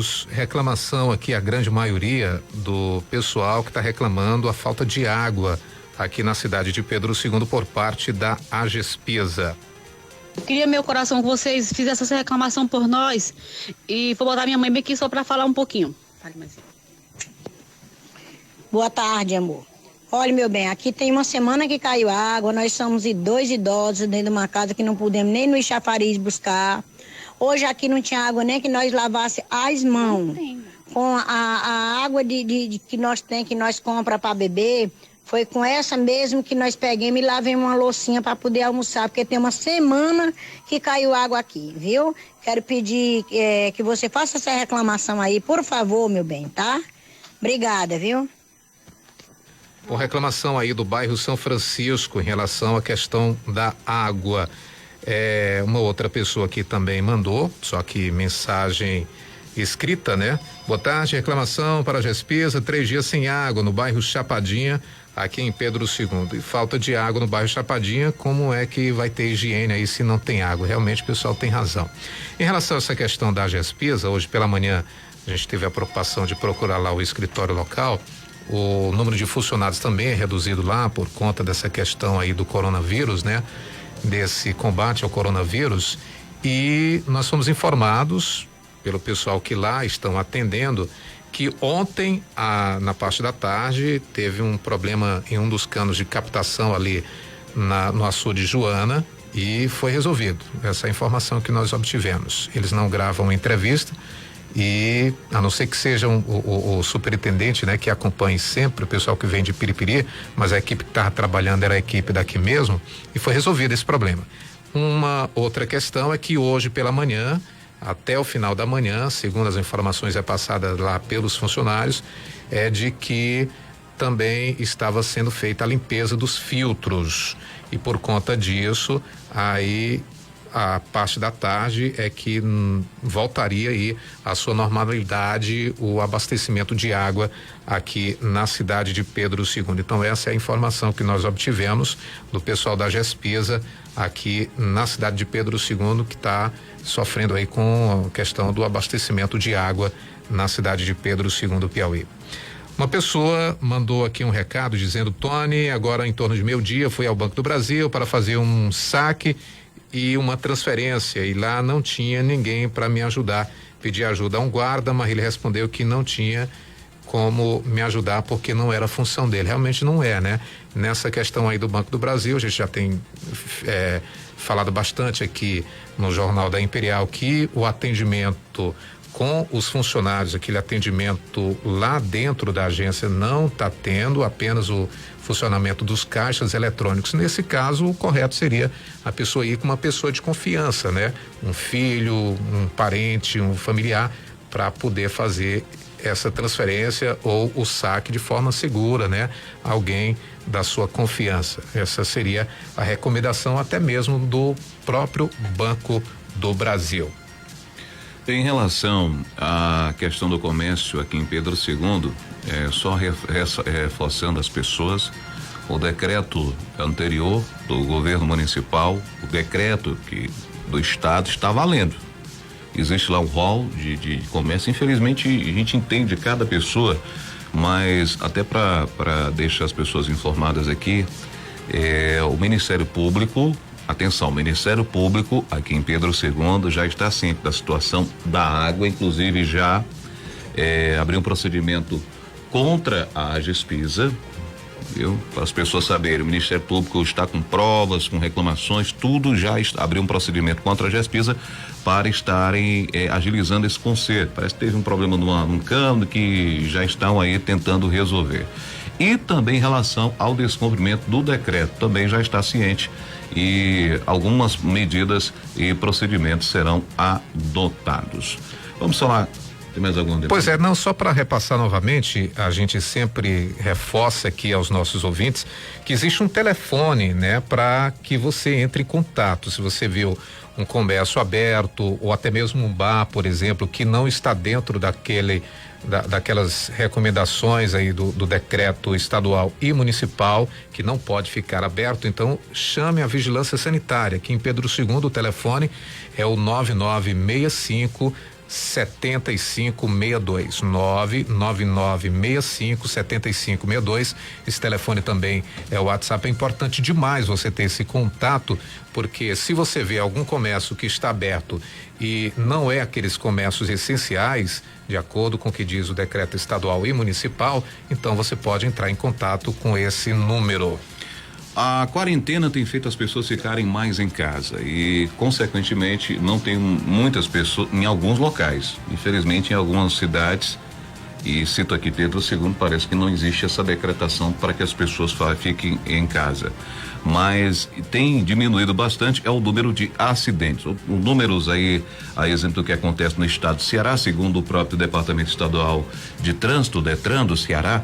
temos reclamação aqui, a grande maioria do pessoal que está reclamando a falta de água aqui na cidade de Pedro II por parte da Agespisa. Eu queria, meu coração, que vocês fizessem essa reclamação por nós e vou botar minha mãe bem aqui só para falar um pouquinho. Fale mais. Boa tarde, amor. Olha, meu bem, aqui tem uma semana que caiu água, nós somos dois idosos dentro de uma casa que não pudemos nem no chafariz buscar. Hoje aqui não tinha água nem que nós lavasse as mãos. Com a água que nós tem, que nós compra para beber, foi com essa mesmo que nós pegamos e lavemos uma loucinha para poder almoçar, porque tem uma semana que caiu água aqui, viu? Quero pedir que você faça essa reclamação aí, por favor, meu bem, tá? Obrigada, viu? Com reclamação aí do bairro São Francisco em relação à questão da água. Uma outra pessoa aqui também mandou, só que mensagem escrita, né? Boa tarde, reclamação para a Agespisa, 3 dias sem água no bairro Chapadinha, aqui em Pedro II. E falta de água no bairro Chapadinha, como é que vai ter higiene aí se não tem água? Realmente o pessoal tem razão. Em relação a essa questão da Agespisa, hoje pela manhã a gente teve a preocupação de procurar lá o escritório local. O número de funcionários também é reduzido lá por conta dessa questão aí do coronavírus, né? Desse combate ao coronavírus, e nós fomos informados pelo pessoal que lá estão atendendo que ontem, na parte da tarde, teve um problema em um dos canos de captação ali no açude Joana e foi resolvido. Essa é a informação que nós obtivemos. Eles não gravam entrevista e, a não ser que seja o superintendente, né, que acompanhe sempre o pessoal que vem de Piripiri, mas a equipe que estava trabalhando era a equipe daqui mesmo, e foi resolvido esse problema. Uma outra questão é que hoje pela manhã, até o final da manhã, segundo as informações passadas lá pelos funcionários, é de que também estava sendo feita a limpeza dos filtros, e por conta disso, aí a parte da tarde é que voltaria aí à sua normalidade o abastecimento de água aqui na cidade de Pedro II. Então essa é a informação que nós obtivemos do pessoal da Agespisa aqui na cidade de Pedro II, que está sofrendo aí com a questão do abastecimento de água na cidade de Pedro II do Piauí. Uma pessoa mandou aqui um recado dizendo: Tony, agora em torno de meio-dia fui ao Banco do Brasil para fazer um saque e uma transferência, e lá não tinha ninguém para me ajudar. Pedi ajuda a um guarda, mas ele respondeu que não tinha como me ajudar porque não era função dele. Realmente não é, né? Nessa questão aí do Banco do Brasil, a gente já tem falado bastante aqui no Jornal da Imperial que o atendimento com os funcionários, aquele atendimento lá dentro da agência não está tendo, apenas o funcionamento dos caixas eletrônicos. Nesse caso, o correto seria a pessoa ir com uma pessoa de confiança, né? Um filho, um parente, um familiar, para poder fazer essa transferência ou o saque de forma segura, né? Alguém da sua confiança. Essa seria a recomendação até mesmo do próprio Banco do Brasil. Em relação à questão do comércio aqui em Pedro II, só reforçando as pessoas, o decreto anterior do governo municipal, o decreto do estado está valendo. Existe lá um rol de comércio, infelizmente a gente entende cada pessoa, mas até para deixar as pessoas informadas aqui, o Ministério Público, atenção, o Ministério Público aqui em Pedro II já está ciente da situação da água, inclusive já abriu um procedimento contra a Agespisa, viu? Para as pessoas saberem, o Ministério Público está com provas, com reclamações, tudo já abriu um procedimento contra a Agespisa para estarem agilizando esse conserto. Parece que teve um problema num cano que já estão aí tentando resolver. E também em relação ao descumprimento do decreto, também já está ciente e algumas medidas e procedimentos serão adotados. Vamos falar. Tem mais algum? Pois é, não, só para repassar novamente, a gente sempre reforça aqui aos nossos ouvintes que existe um telefone, né, para que você entre em contato. Se você viu um comércio aberto ou até mesmo um bar, por exemplo, que não está dentro daquelas recomendações aí do decreto estadual e municipal, que não pode ficar aberto, então chame a vigilância sanitária. Aqui em Pedro II o telefone é o 9965 7562, 999657562. Esse telefone também é o WhatsApp. É importante demais você ter esse contato, porque se você vê algum comércio que está aberto e não é aqueles comércios essenciais, de acordo com o que diz o decreto estadual e municipal, então você pode entrar em contato com esse número. A quarentena tem feito as pessoas ficarem mais em casa e, consequentemente, não tem muitas pessoas em alguns locais. Infelizmente, em algumas cidades, e cito aqui Pedro II, parece que não existe essa decretação para que as pessoas fiquem em casa. Mas tem diminuído bastante é o número de acidentes. Os números aí, a exemplo do que acontece no estado do Ceará, segundo o próprio Departamento Estadual de Trânsito, DETRAN do Ceará,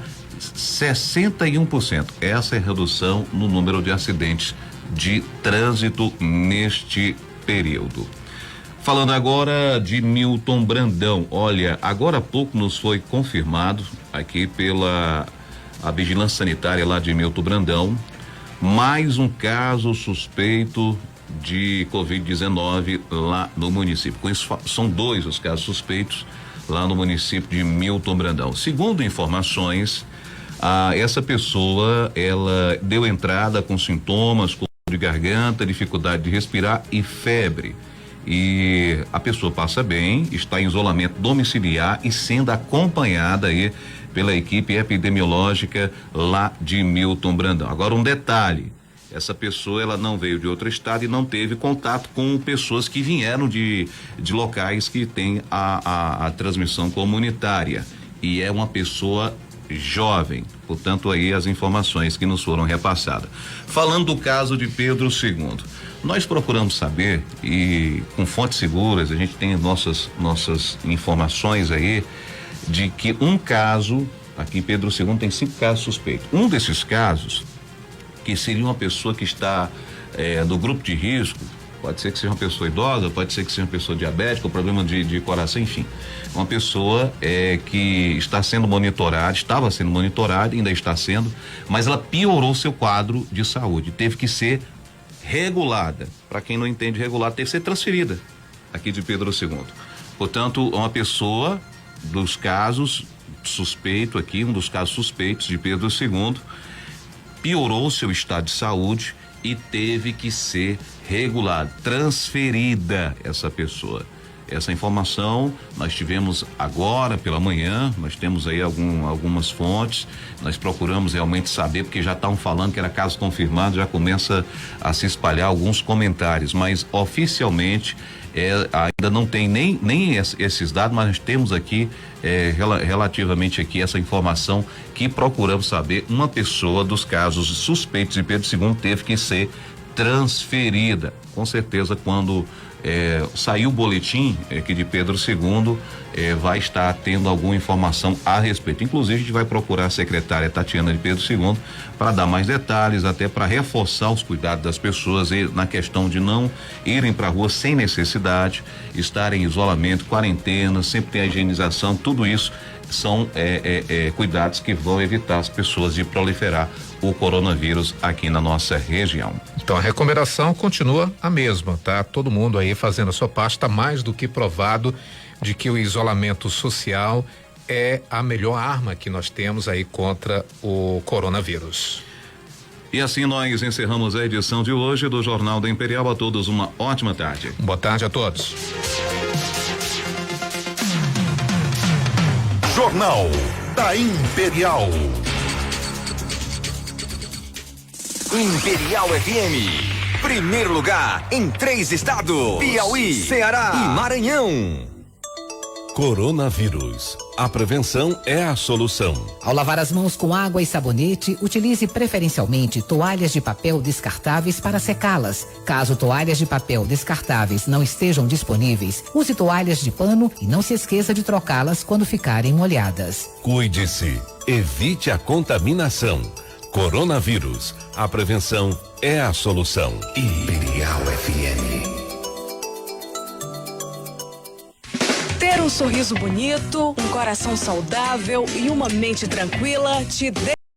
61%. Essa é a redução no número de acidentes de trânsito neste período. Falando agora de Milton Brandão, olha, agora há pouco nos foi confirmado aqui pela a vigilância sanitária lá de Milton Brandão, mais um caso suspeito de Covid-19 lá no município. Com isso, são 2 os casos suspeitos lá no município de Milton Brandão. Segundo informações, essa pessoa, ela deu entrada com sintomas, com dor de garganta, dificuldade de respirar e febre. E a pessoa passa bem, está em isolamento domiciliar e sendo acompanhada aí pela equipe epidemiológica lá de Milton Brandão. Agora um detalhe, essa pessoa ela não veio de outro estado e não teve contato com pessoas que vieram de locais que tem a transmissão comunitária e é uma pessoa jovem, portanto aí as informações que nos foram repassadas. Falando do caso de Pedro II, nós procuramos saber e com fontes seguras, a gente tem nossas informações aí de que um caso, aqui em Pedro II tem 5 casos suspeitos. Um desses casos, que seria uma pessoa que está no grupo de risco, pode ser que seja uma pessoa idosa, pode ser que seja uma pessoa diabética, problema de coração, enfim. Uma pessoa que está sendo monitorada, estava sendo monitorada, ainda está sendo, mas ela piorou seu quadro de saúde, teve que ser regulada. Para quem não entende regulada, teve que ser transferida aqui de Pedro II. Portanto, uma pessoa dos casos suspeito aqui, um dos casos suspeitos de Pedro II, piorou seu estado de saúde e teve que ser regulada, transferida essa pessoa. Essa informação nós tivemos agora pela manhã, nós temos aí algumas fontes, nós procuramos realmente saber, porque já estavam falando que era caso confirmado, já começa a se espalhar alguns comentários, mas oficialmente ainda não tem nem esses dados, mas nós temos aqui relativamente aqui essa informação que procuramos saber. Uma pessoa dos casos suspeitos de Pedro II teve que ser transferida. Com certeza, quando sair o boletim aqui de Pedro II, vai estar tendo alguma informação a respeito. Inclusive, a gente vai procurar a secretária Tatiana de Pedro II para dar mais detalhes, até para reforçar os cuidados das pessoas na questão de não irem para a rua sem necessidade, estarem em isolamento, quarentena, sempre tem a higienização, tudo isso são cuidados que vão evitar as pessoas de proliferar o coronavírus aqui na nossa região. Então a recomendação continua a mesma, tá? Todo mundo aí fazendo a sua parte, está mais do que provado de que o isolamento social é a melhor arma que nós temos aí contra o coronavírus. E assim nós encerramos a edição de hoje do Jornal da Imperial. A todos uma ótima tarde. Boa tarde a todos. Jornal da Imperial. Imperial FM, primeiro lugar em 3 estados: Piauí, Ceará e Maranhão. Coronavírus. A prevenção é a solução. Ao lavar as mãos com água e sabonete, utilize preferencialmente toalhas de papel descartáveis para secá-las. Caso toalhas de papel descartáveis não estejam disponíveis, use toalhas de pano e não se esqueça de trocá-las quando ficarem molhadas. Cuide-se. Evite a contaminação. Coronavírus. A prevenção é a solução. Imperial FM. Ter um sorriso bonito, um coração saudável e uma mente tranquila te